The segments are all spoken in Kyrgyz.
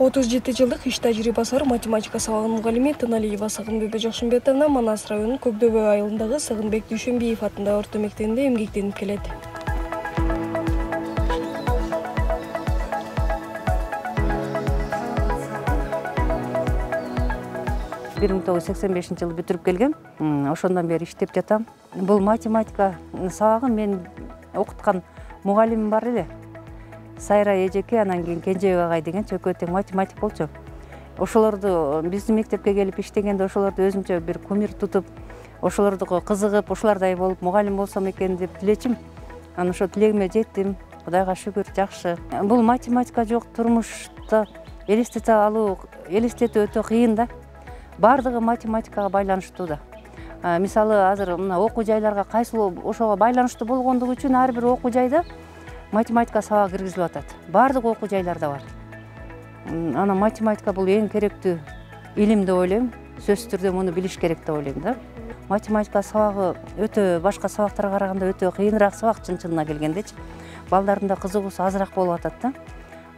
37 жылдык иш тажрыйбасы бар математика сабагынын мугалими Тыналиева Сагынбек Жакшымбетовна Манас районунун Көкдөбө айылындагы Сагынбек Дүйшөнбиев атындагы орто мектебинде эмгектенип келет. 1985 жылы бүтүрүп келгем. Ошондон бери иштеп жатам. Бул математика сабагын мен окуткан мугалимим бар эле. Сайра эжеке, анан кийин Кенжебек агай деген чөкө тең математик болчу. Ошолорду биздин мектепке келип иштегенде ошолорду өзүмчө бир кумир тутуп, ошолордуга кызыгып, ошолордай болуп мугалим болсом экен деп тилечим. Анан ошо тилегиме жеттим. Кудайга шүгүр, жакшы. Бул математика жок турмушта элестетүү өтө кыйын да. Бардыгы математикага байланыштуу да. Мисалы, азыр мына окуу жайларга кайсыл ошого байланыштуу болгондугу үчүн ар бир окуу жайда математика сабагы киргизилип атат. Бардык окуу жайларда бар. Анан математика бул эң керектүү илим деп ойлойм. Сөзсүз түрдө муну билиш керек деп ойлойм да. Математика сабагы өтө башка сабактарга караганда өтө кыйыныраак сабак чын-чынына келгендечи. Балдардын да кызыгуусу азыраак болуп атат да.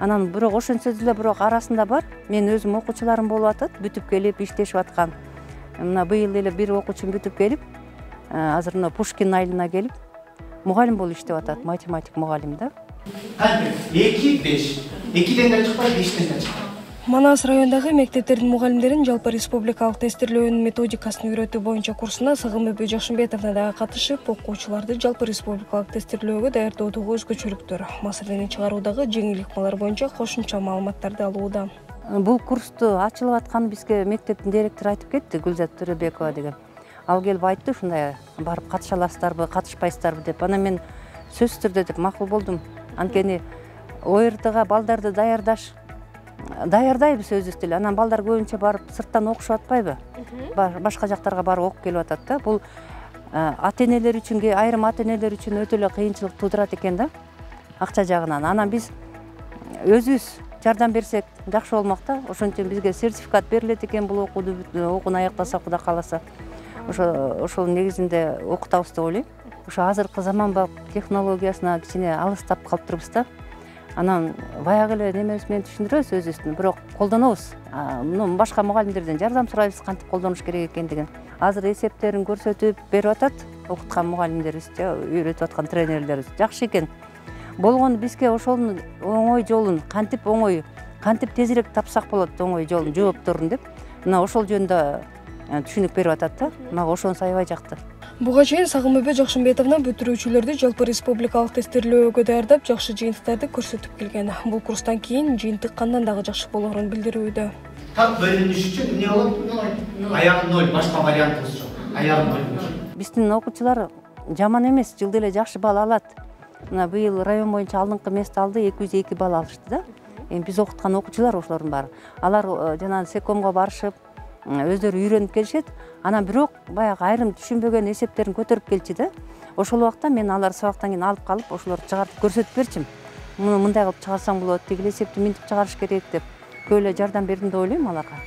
Анан бирок ошентсе деле бирок арасында бар. Мен өзүм окуучуларым болуп атат, бүтүп келип иштешип аткан. Мына быйыл эле бир окуучум бүтүп келип, азыр мына Пушкин айылына келип, мугалим болуп иштеп атат, математик мугалим да. 2-5. 2ден да чыкпайт, 5ден да чыкпайт. Манас райондагы мектептердин мугалимдерин жалпы республикалык тестирлөөнүн методикасын үйрөтүү боюнча курсуна Сагынбек Жакшымбетовна дагы катышып, окуучуларды жалпы республикалык тестирлөөгө даярдоодогу өзгөчөлүктөр, маселени чыгаруудагы жеңил ыкмалар боюнча кошумча маалыматтарды алууда. Бул курсту ачылып аткан бизге мектептин директору айтып кетти, Гүлзат Төрөбекова деген. Ал келип айтты, ушундай барып катыша аласыздарбы, катышпайсыздарбы деп. Анан мен сөзсүз түрдө деп макул болдум. Анткени ОРТга балдарды даярдайбыз өзүбүз деле. Анан балдар көбүнчө барып сырттан окушуп атпайбы? Башка жактарга барып окуп келип атат да. Бул ата-энелер үчүн, айрым ата-энелер үчүн өтө эле кыйынчылык туудурат экен да, акча жагынан. Анан биз өзүбүз жардам берсек жакшы болмок да. Ошон үчүн бизге сертификат берилет экен бул окууну аяктасак Кудай кааласа. Ошол негизинде окутабыз деп ойлойм. Ошо азыркы заманбап технологиясына кичине алыстап калыптырбыз да. Анан баягы эле немебиз менен түшүндүрөбүз өзүбүздүн, бирок колдонобуз. Муну башка мугалимдерден жардам сурайбыз, кантип колдонуш керек экендигин. Азыр эсептерин көрсөтүп берип атат окуткан мугалимдерибиз, үйрөтүп аткан тренерлерибиз. Жакшы экен. Болгону бизге ошонун оңой жолун, кантип тезирээк тапсак болот оңой жолун, жоопторун деп, мына ошол жөнүндө түшүнүк берип атат да. Мага ошонусу аябай жакты. Буга чейин Сагынбек Жакшымбетовна бүтүрүүчүлөрдү жалпы республикалык тестирлөөгө даярдап, жакшы жыйынтыктарды көрсөтүп келген. Бул курстан кийин жыйынтык кандан дагы жакшы болоорун билдирүүдө. Так бөлүнүш үчүн эмне болот? Аягы 0, башка вариантыбыз жок. Аягы 0. Биздин окуучулар жаман эмес, жылда эле жакшы балл алат. Мына быйыл район боюнча алдыңкы эмести алды, 202 балл алышты да. Эми биз окуткан окуучулар ошолордун баары. Алар жана секомго барышып, өздөрү үйрөнүп келишет. Анан бирок баягы айрым түшүнбөгөн эсептерин көтөрүп келчи да. Ошол убакта мен алар сабактан кийин алып калып, ошолорду чыгартып көрсөтүп берчим. Муну мындай кылып чыгарсаң болот, тиги эсепти мынтип чыгарыш керек деп көп эле жардам бердим деп ойлойм аларга.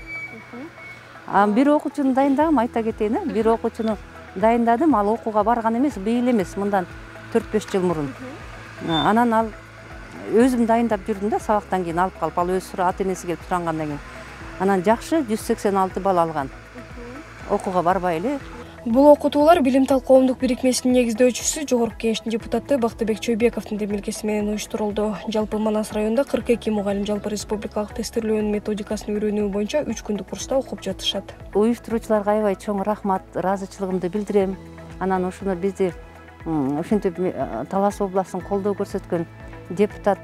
Бир окуучуну дайындагам, айта кетейин, бир окуучуну дайындадым, ал окууга барган эмес, быйыл эмес, мындан 4-5 жыл мурун. Анан ал өзүм дайындап жүрдүм да, сабактан кийин алып калып, ал өзү ата-энеси келип сурангандан кийин. Анан жакшы 186 балл алган. Окууга барбай эле. Бул окутуулар Билим талкоомдук бирикмесинин негиздөөчүсү Жогорку Кеңештин депутаты Бактыбек Чойбековдун демилгеси менен уюштурулду. Жалпы Манас районунда 42 мугалим жалпы республикалык тестирлөөнүн методикасын үйрөнүү боюнча 3 күндүк курста окуп жатышат. Уюштуруучуларга аябай чоң рахмат, ыраазычылыгымды билдирем. Анан ошону бизди ушинтип Талас областын колдоо көрсөткөн депутат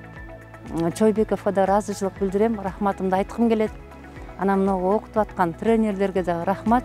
Чойбековго да ыраазычылык билдирем, рахматымды айткым келет. Анан мына окутуп аткан тренерлерге да рахмат.